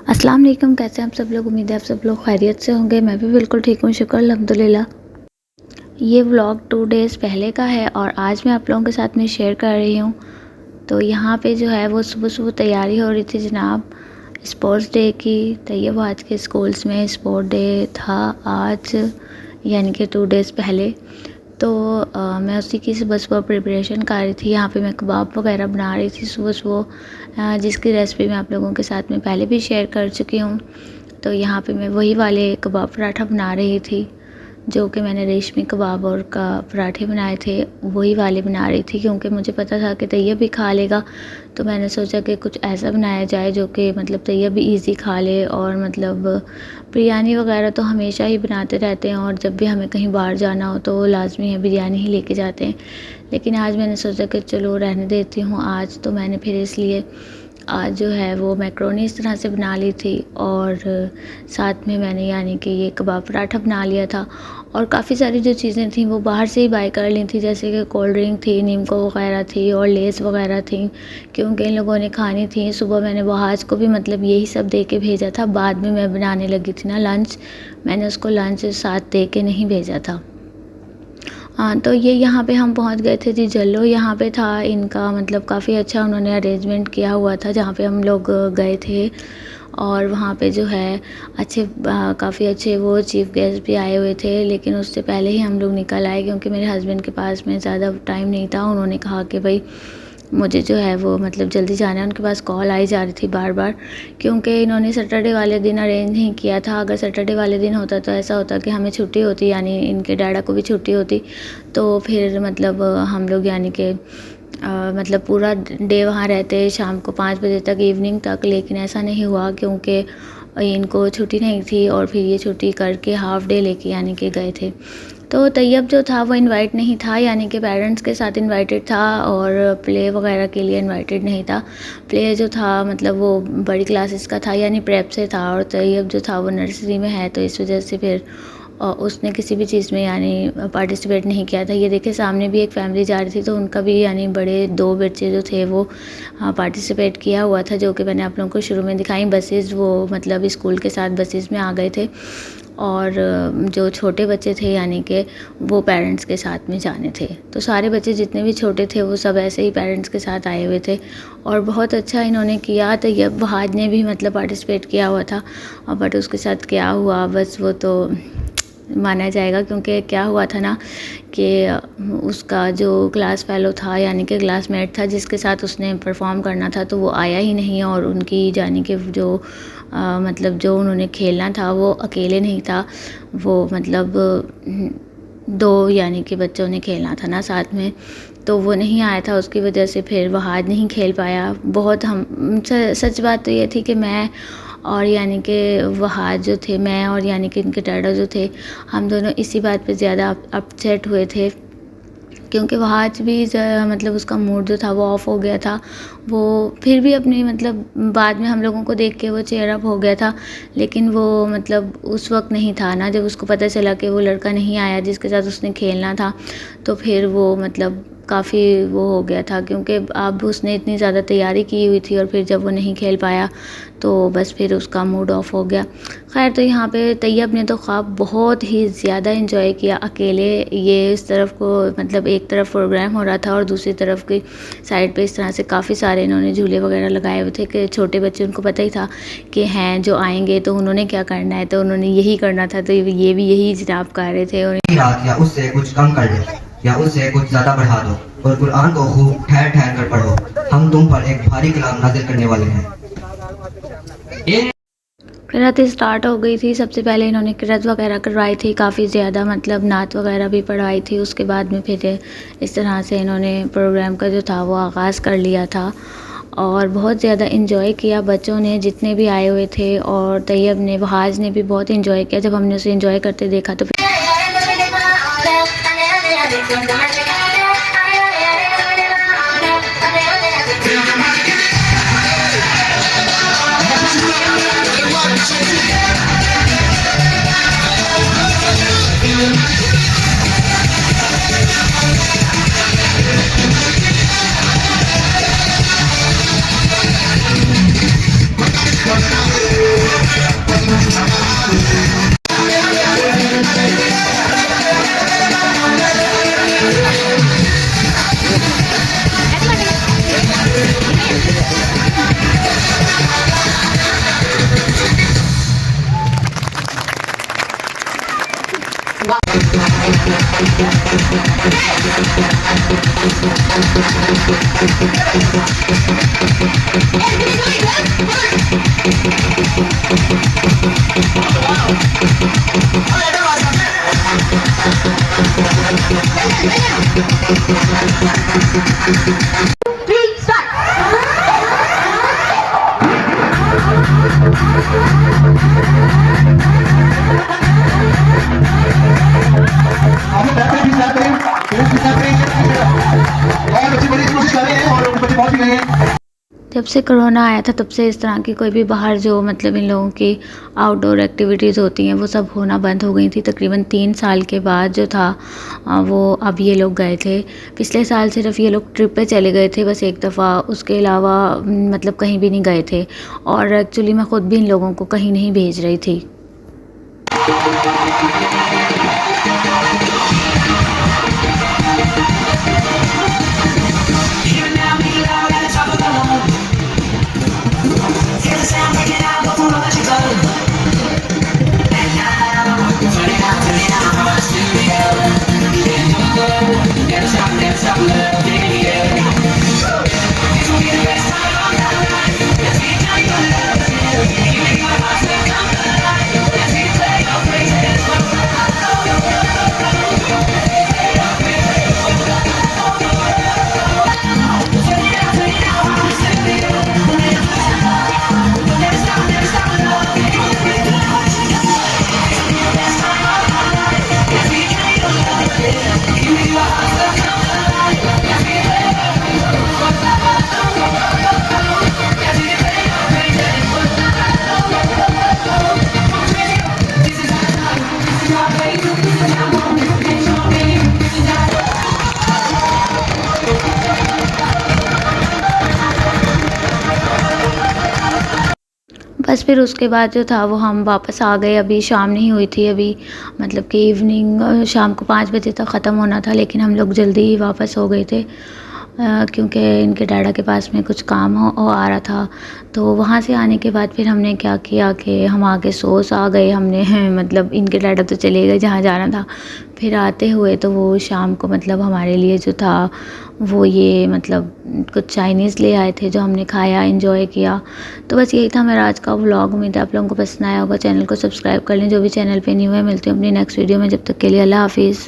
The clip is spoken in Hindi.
अस्सलाम वालेकुम। कैसे हैं आप सब लोग? उम्मीद है आप सब लोग खैरियत से होंगे। मैं भी बिल्कुल ठीक हूँ, शुक्र अल्हम्दुलिल्लाह। ये व्लॉग 2 डेज़ पहले का है और आज मैं आप लोगों के साथ में शेयर कर रही हूँ। तो यहाँ पे जो है वो सुबह-सुबह तैयारी हो रही थी जनाब स्पोर्ट्स डे की। तो ये वो आज के स्कूल्स में स्पोर्ट डे था आज, यानी कि 2 डेज़ पहले। तो मैं उसी की सुबह-सुबह प्रिपरेशन कर रही थी। यहाँ पे मैं कबाब वगैरह बना रही थी सुबह-सुबह, जिसकी रेसिपी मैं आप लोगों के साथ में पहले भी शेयर कर चुकी हूँ। तो यहाँ पे मैं वही वाले कबाब पराठा बना रही थी, जो कि मैंने रेशमी कबाब और का पराठे बनाए थे, वही वाले बना रही थी क्योंकि मुझे पता था कि तैयब भी खा लेगा। तो मैंने सोचा कि कुछ ऐसा बनाया जाए जो कि मतलब तैयब भी इजी खा ले। और मतलब बिरयानी वगैरह तो हमेशा ही बनाते रहते हैं और जब भी हमें कहीं बाहर जाना हो तो लाजमी है बिरयानी ही लेके जाते हैं। लेकिन आज मैंने सोचा कि चलो रहने देती हूँ आज। तो मैंने फिर इसलिए आज जो है वो मैक्रोनी इस तरह से बना ली थी और साथ में मैंने यानी कि ये कबाब पराठा बना लिया था। और काफ़ी सारी जो चीज़ें थी वो बाहर से ही बाय कर ली थी, जैसे कि कोल्ड ड्रिंक थी, नीमको वगैरह थी और लेस वगैरह थी, क्योंकि इन लोगों ने खानी थी। सुबह मैंने वहाज को भी मतलब यही सब दे के भेजा था। बाद में मैं बनाने लगी थी ना लंच, मैंने उसको लंच साथ दे के नहीं भेजा था। हाँ, तो ये यहाँ पे हम पहुँच गए थे जी जल्लो। यहाँ पे था इनका मतलब काफ़ी अच्छा उन्होंने अरेंजमेंट किया हुआ था जहाँ पे हम लोग गए थे। और वहाँ पे जो है अच्छे काफ़ी अच्छे वो चीफ़ गेस्ट भी आए हुए थे, लेकिन उससे पहले ही हम लोग निकल आए क्योंकि मेरे हस्बैंड के पास में ज़्यादा टाइम नहीं था। उन्होंने कहा कि भाई मुझे जो है वो मतलब जल्दी जाना है। उनके पास कॉल आई जा रही थी बार बार, क्योंकि इन्होंने सैटरडे वाले दिन अरेंज नहीं किया था। अगर सैटरडे वाले दिन होता तो ऐसा होता कि हमें छुट्टी होती, यानी इनके डैडा को भी छुट्टी होती, तो फिर मतलब हम लोग यानी कि मतलब पूरा डे वहाँ रहते, शाम को 5 बजे तक, इवनिंग तक। लेकिन ऐसा नहीं हुआ क्योंकि इनको छुट्टी नहीं थी और फिर ये छुट्टी करके हाफ़ डे लेके यानी कि गए थे। तो तैयब जो था वो इनवाइट नहीं था, यानी कि पेरेंट्स के साथ इनवाइटेड था और प्ले वगैरह के लिए इनवाइटेड नहीं था। प्ले जो था मतलब वो बड़ी क्लासेस का था, यानी प्रेप से था, और तैयब जो था वो नर्सरी में है, तो इस वजह से फिर उसने किसी भी चीज़ में यानी पार्टिसिपेट नहीं किया था। ये देखिए सामने भी एक फैमिली जा रही थी, तो उनका भी यानी बड़े 2 बच्चे जो थे वो पार्टिसिपेट किया हुआ था, जो कि मैंने आप लोगों को शुरू में दिखाई। बसेस वो मतलब स्कूल के साथ बसेस में आ गए थे और जो छोटे बच्चे थे यानी कि वो पेरेंट्स के साथ में जाने थे। तो सारे बच्चे जितने भी छोटे थे वो सब ऐसे ही पेरेंट्स के साथ आए हुए थे और बहुत अच्छा इन्होंने किया। तो ये वहाज ने भी मतलब पार्टिसिपेट किया हुआ था, बट उसके साथ क्या हुआ बस वो तो माना जाएगा, क्योंकि क्या हुआ था ना कि उसका जो क्लास फेलो था यानी कि क्लासमेट था जिसके साथ उसने परफॉर्म करना था, तो वो आया ही नहीं। और उनकी यानी कि जो मतलब जो उन्होंने खेलना था वो अकेले नहीं था, वो मतलब 2 यानी कि बच्चों ने खेलना था ना साथ में, तो वो नहीं आया था। उसकी वजह से फिर वहाज नहीं खेल पाया। बहुत हम सच बात तो ये थी कि मैं और यानी कि वहाज जो थे, मैं और यानी कि इनके डैडा जो थे, हम दोनों इसी बात पे ज़्यादा अपसेट हुए थे, क्योंकि वहाज भी मतलब उसका मूड जो था वो ऑफ हो गया था। वो फिर भी अपनी मतलब बाद में हम लोगों को देख के वो चेयर अप हो गया था, लेकिन वो मतलब उस वक्त नहीं था ना, जब उसको पता चला कि वो लड़का नहीं आया जिसके साथ उसने खेलना था, तो फिर वो मतलब काफ़ी वो हो गया था, क्योंकि अब उसने इतनी ज़्यादा तैयारी की हुई थी और फिर जब वो नहीं खेल पाया तो बस फिर उसका मूड ऑफ हो गया। खैर, तो यहाँ पे तैयब ने तो ख्वाब बहुत ही ज़्यादा इन्जॉय किया अकेले। ये इस तरफ को मतलब एक तरफ प्रोग्राम हो रहा था और दूसरी तरफ की साइड पे इस तरह से काफ़ी सारे इन्होंने झूले वगैरह लगाए हुए थे कि छोटे बच्चे, उनको पता ही था कि हैं जो आएंगे तो उन्होंने क्या करना है, तो उन्होंने यही करना था। तो ये भी यही जनाब कर रहे थे। या उससे कुछ कम कर दो या उससे कुछ ज़्यादा बढ़ा दो और कुरान को खूब ठहर ठहर कर पढ़ो। हम तुम पर एक भारी कलाम नाजिल करने वाले हैं। किरात स्टार्ट हो गई थी। सबसे पहले इन्होंने किरात वगैरह करवाई थी, काफ़ी ज़्यादा मतलब नात वगैरह भी पढ़वाई थी। उसके बाद में फिर इस तरह से इन्होंने प्रोग्राम का जो था वो आगाज़ कर लिया था और बहुत ज़्यादा इन्जॉय किया बच्चों ने जितने भी आए हुए थे। और तैयब ने, वहाज ने भी बहुत इन्जॉय किया। जब हमने उसे इन्जॉय करते देखा तो आप लोग बैठ करें और बच्चे बड़ी कोशिश कर रहे हैं और बच्चे पहुंच गए हैं। जब से कोरोना आया था तब से इस तरह की कोई भी बाहर जो मतलब इन लोगों की आउटडोर एक्टिविटीज़ होती हैं वो सब होना बंद हो गई थी। तकरीबन 3 साल के बाद जो था वो अब ये लोग गए थे। पिछले साल सिर्फ ये लोग ट्रिप पे चले गए थे बस एक दफ़ा, उसके अलावा मतलब कहीं भी नहीं गए थे। और एक्चुअली मैं ख़ुद भी इन लोगों को कहीं नहीं भेज रही थी। बस फिर उसके बाद जो था वो हम वापस आ गए। अभी शाम नहीं हुई थी, अभी मतलब कि इवनिंग शाम को 5 बजे तक ख़त्म होना था, लेकिन हम लोग जल्दी ही वापस हो गए थे क्योंकि इनके डैडा के पास में कुछ काम आ रहा था। तो वहाँ से आने के बाद फिर हमने क्या किया कि हम आगे सोस आ गए हमने मतलब इनके डैडा तो चले गए जहाँ जाना था। फिर आते हुए तो वो शाम को मतलब हमारे लिए जो था वो ये मतलब कुछ चाइनीज़ ले आए थे जो हमने खाया, एंजॉय किया। तो बस यही था मेरा आज का व्लॉग। उम्मीद है आप लोगों को पसंद आया होगा। चैनल को सब्सक्राइब कर लें जो भी चैनल पे न्यू है। मिलती हूँ अपनी नेक्स्ट वीडियो में, जब तक के लिए अल्लाह हाफिज़।